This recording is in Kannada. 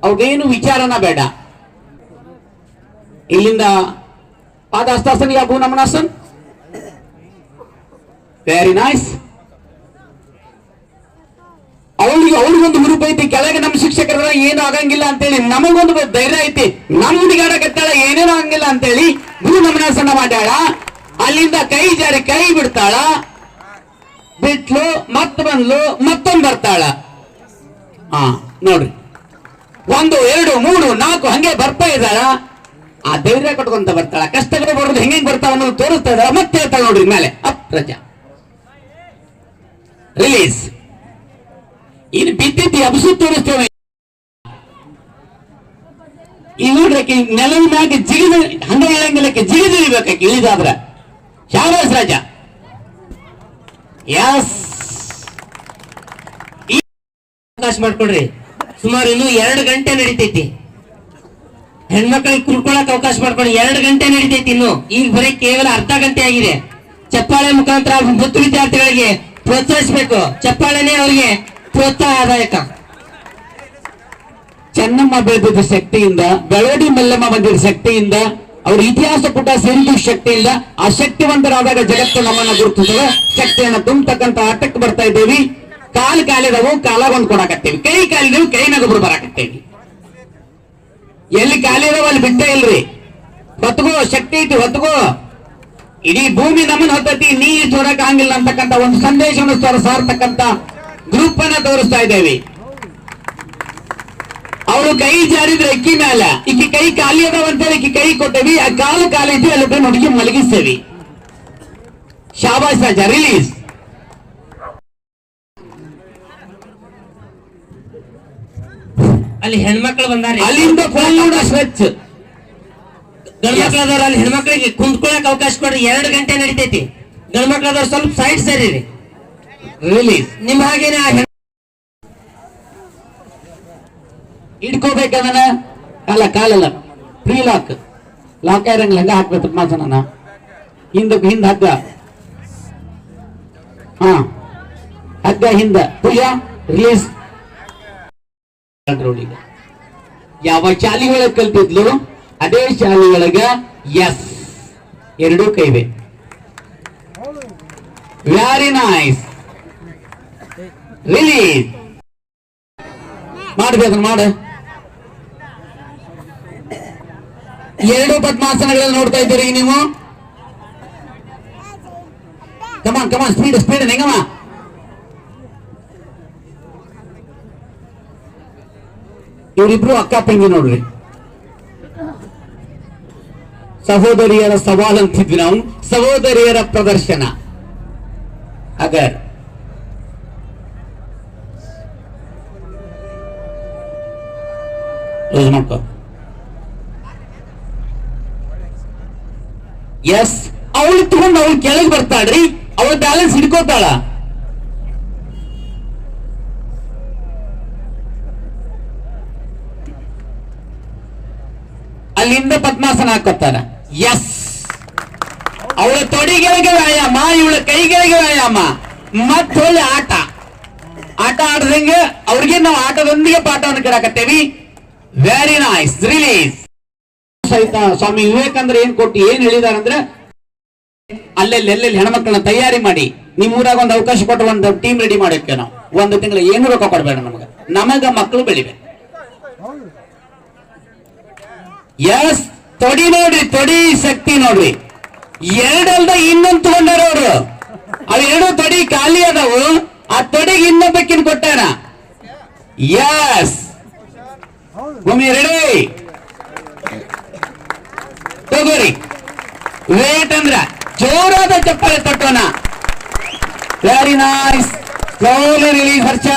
ಅವ್ರಿಗೇನು ವಿಚಾರನ ಬೇಡ. ಇಲ್ಲಿಂದ ಪಾದಹಸ್ತಾಸನ ಯಾ ಭೂನಮನಾಸನ್. Very nice. ಅವ್ರಿಗೊಂದು ಹುರುಪ ಐತಿ, ಕೆಳಗೆ ನಮ್ಮ ಶಿಕ್ಷಕರ ಏನು ಆಗಂಗಿಲ್ಲ ಅಂತೇಳಿ ನಮಗೊಂದು ಧೈರ್ಯ ಐತಿ, ನಮ್ಮ ಹುಡುಗಾಡಕತ್ತಾಳ ಏನೇನು ಆಗಂಗಿಲ್ಲ ಅಂತೇಳಿ ಭೂನಮನಾಸನ ಮಾಡ್ಯಾಳ. ಅಲ್ಲಿಂದ ಕೈ ಜಾರಿ ಕೈ ಬಿಡ್ತಾಳ, ಬಿಟ್ಲು ಮತ್ ಬಂದ್ಲು, ಮತ್ತೊಂದು ಬರ್ತಾಳ. ನೋಡ್ರಿ 1 2 3 4 ಹಂಗೆ ಬರ್ತಾ ಇದ್ದಾಳ. ಆ ಧೈರ್ಯ ಕಟ್ಕೊಂತ ಬರ್ತಾಳ. ಕಷ್ಟಗಳು ಬರೋದು ಹೆಂಗೆ ಬರ್ತಾವ ಅನ್ನೋದು ತೋರಿಸ್ತಾ ಇದ್ದಾಳ. ಮತ್ತೆ ಹೇಳ್ತಾಳ ನೋಡ್ರಿ ಮೇಲೆ ಅಪ್ರಜ ರಿಲೀಸ್. ಇನ್ನು ಬಿದ್ದಿದ್ದಿ ಅಬ್ಸು ತೋರಿಸ್ತೇವೆ. ಈ ನೋಡ್ರಕ್ಕೆ ನೆಲದ ಮ್ಯಾಗ ಜಿಗಿದ ಹಂಗ ಹೇಳಂಗಿಲ್ಲಕ್ಕೆ ಜಿಗಿದಿರ್ಬೇಕಕ್ಕೆ ಇಳಿದಾದ್ರ. ಶಾಬಾಸ್ ರಾಜ. ಯಾಸ್ ಅವಕಾಶ ಮಾಡ್ಕೊಡ್ರಿ. ಸುಮಾರು ಇನ್ನು 2 ಗಂಟೆ ನಡೀತೈತಿ. ಹೆಣ್ಮಕ್ಳಿಗೆ ಕುರ್ಕೊಳಕ್ ಅವಕಾಶ ಮಾಡ್ಕೊಂಡು 2 ಗಂಟೆ ನಡೀತೈತಿ. ಇನ್ನು ಈಗ ಬರೀ ಕೇವಲ ಅರ್ಧ ಗಂಟೆ ಆಗಿದೆ. ಚಪ್ಪಾಳೆ ಮುಖಾಂತರ ಮುತ್ತು ವಿದ್ಯಾರ್ಥಿಗಳಿಗೆ ಪ್ರೋತ್ಸಾಹಿಸಬೇಕು. ಚಪ್ಪಾಳೆನೇ ಅವರಿಗೆ ಪ್ರೋತ್ಸಾಹದಾಯಕ. ಚೆನ್ನಮ್ಮ ಬೆಳೆದಿದ್ದ ಶಕ್ತಿಯಿಂದ, ಬೆಳವಡಿ ಮಲ್ಲಮ್ಮ ಬಂದಿದ್ದ ಶಕ್ತಿಯಿಂದ, ಅವ್ರ ಇತಿಹಾಸ ಪುಟ ಸೇರಿದ ಶಕ್ತಿಯಿಂದ, ಆ ಶಕ್ತಿವಂತರಾದಾಗ ಜಗತ್ತು ನಮ್ಮನ್ನ ಗುರುತಿಸುವ ಶಕ್ತಿಯನ್ನ ತುಂಬತಕ್ಕಂತ ಆಟಕ್ಕೆ ಬರ್ತಾ ಇದ್ದೇವೆ. ಕಾಲಿದವು ಕಾಲಾಗ ಒಂದ್ ಕೊಡಾಕತ್ತೇವಿ, ಕೈ ಕಾಲಿದವು ಕೈ ನಗಬ್ರು ಬರಾಕತ್ತೇವಿ. ಎಲ್ಲಿ ಕಾಲಿದವ ಅಲ್ಲಿ ಬಿಟ್ಟೇ ಇಲ್ರಿ. ಹೊತ್ಗೋ, ಶಕ್ತಿ ಐತಿ ಹೊತ್ಗೋ. ಇಡೀ ಭೂಮಿ ನಮ್ಮನ್ನ ಹೊತ್ತತಿ, ನೀ ಹೊರಕ್ ಹಂಗಿಲ್ಲ ಅಂತಕ್ಕಂಥ ಒಂದು ಸಂದೇಶವನ್ನು ಸಾರ್ತಕ್ಕಂಥ ಗ್ರೂಪ್ ಅನ್ನ ತೋರಿಸ್ತಾ ಇದ್ದೇವೆ. ಅವಳು ಕೈ ಜಾರಿದ್ರೆ ಅಕ್ಕಿ ಮ್ಯಾಲ, ಈಕಿ ಕೈ ಖಾಲಿ ಅದಾವಂತೇಳಿ ಈಕಿ ಕೈ ಕೊಟ್ಟೇವಿ. ಆ ಕಾಲು ಕಾಲಿದ್ವಿ ಅಲ್ಲಿ ಬಂದು ಹುಡುಗಿ ಮಲಗಿಸ್ತೇವಿ. ಶಾಬಾಸ್ ರಾಜ. ರಿಲೀಸ್. ಅಲ್ಲಿ ಹೆಣ್ಮಕ್ಳು ಬಂದಾರೆ. ಅಲ್ಲಿಂದ ಸ್ವಚ್ಛ ಗಂಡ್ಮಕ್ಳದವ್ರು ಅಲ್ಲಿ ಹೆಣ್ಮಕ್ಳಿಗೆ ಕುಂತ್ಕೊಳಕ್ ಅವಕಾಶ ಕೊಡ್ರಿ. 2 ಗಂಟೆ ನಡೀತೈತಿ. ಗಂಡ್ಮಕ್ಳದವ್ರು ಸ್ವಲ್ಪ ಸೈಡ್ ಸರಿರಿ. ರಿಲೀಸ್. ನಿಮ್ ಹಾಗೇನೆ ಹಿಡ್ಕೋಬೇಕಂದ್ರೆ ಕಾಲಲ್ಲ ಫ್ರೀ ಲಾಕ್ ಇರಂಗಿಲ್ಲ. ಹಂಗ ಹಾಕ್ಬೇಕು ಮಾಸನ ಹಿಂದ ಹಗ್ಗ. ಹಗ್ಗ ಹಿಂದ ಪೂಜಾ. ರಿಲೀಸ್. ಯಾವ ಶಾಲಿ ಒಳಗೆ ಕಲ್ತಿದ್ಲು ಅದೇ ಶಾಲಿ ಒಳಗ ಎಸ್ 2 ಕೈವೆ. Very nice. ರಿಲೀಸ್. ಮಾಡ್ಬೇಕು ಮಾಡ. 2 ಪದ್ಮಾಸನಗಳನ್ನು ನೋಡ್ತಾ ಇದ್ದೀರಿ ನೀವು. ಕಮಾನ್ ಸ್ಪೀಡ್ ಹೆಂಗಮ್ಮ. ಇವರಿಬ್ರು ಅಕ್ಕ ತಂಗಿ ನೋಡ್ರಿ. ಸಹೋದರಿಯರ ಸವಾಲ್ ಅಂತಿದ್ವಿ ನಾವು. ಸಹೋದರಿಯರ ಪ್ರದರ್ಶನ. ಅಗರ್ ಮಾಡ್ಕೋ. ಎಸ್. ಅವಳು ತಗೊಂಡು ಅವಳು ಕೆಳಗೆ ಬರ್ತಾಳ್ರಿ. ಅವಳ ಬ್ಯಾಲೆನ್ಸ್ ಹಿಡ್ಕೋತಾಳ. ಅಲ್ಲಿಂದ ಪದ್ಮಾಸನ ಹಾಕೋತಾರ. ಎಸ್. ಅವಳ ತೊಡಿಗಳಿಗೆ ವ್ಯಾಯಾಮ, ಇವಳ ಕೈಗಳಿಗೆ ವ್ಯಾಯಾಮ. ಮತ್ತೊಳ್ಳೆ ಆಟ ಆಡದಂಗೆ ಅವ್ರಿಗೆ ನಾವು ಆಟದೊಂದಿಗೆ ಪಾಠವನ್ನು ಕೇಳಾಕತ್ತೇವಿ. Very nice. ರಿಲೀಸ್. ಸಹಿತ ಸ್ವಾಮಿ ವಿವೇಕಾನಂದ್ರ ಏನ್ ಹೇಳಿದಾರಂದ್ರೆ, ಅಲ್ಲೆಲ್ಲಿ ಹೆಣ್ಮಕ್ಳನ್ನ ತಯಾರಿ ಮಾಡಿ ನಿಮ್ ಊರಾಗ ಒಂದು ಅವಕಾಶ ಕೊಟ್ಟು ಒಂದು ಟೀಮ್ ರೆಡಿ ಮಾಡಕ್ಕೆ ನಾವು 1 ತಿಂಗಳು ಏನು ರೊಕ್ಕ ಕೊಡ್ಬೇಡ ನಮಗ ಮಕ್ಕಳು ಬೆಳಿಬೇಕು. ಎಸ್. ತೊಡಿ ನೋಡ್ರಿ, ತೊಡಿ ಶಕ್ತಿ ನೋಡ್ರಿ. 2 ಅಲ್ದ ಇನ್ನೊಂದು ತಗೊಂಡಾರ ಅವರು. ಅವ್ 2 ತೊಡಿ ಖಾಲಿ ಅದಾವು. ಆ ತೊಡಿಗೆ ಇನ್ನೊಬ್ಬಕ್ಕಿನ್ ಕೊಟ್ಟಾರ. ಎಸ್. ಭೂಮಿ ರೆಡಿ ತಗೋರಿ. ವೇಟ್ ಅಂದ್ರ ಜೋರಾದ ಚಪ್ಪಾಳೆ ತಟ್ಟೋಣ. Very nice. Slowly release. ಹರ್ಷ.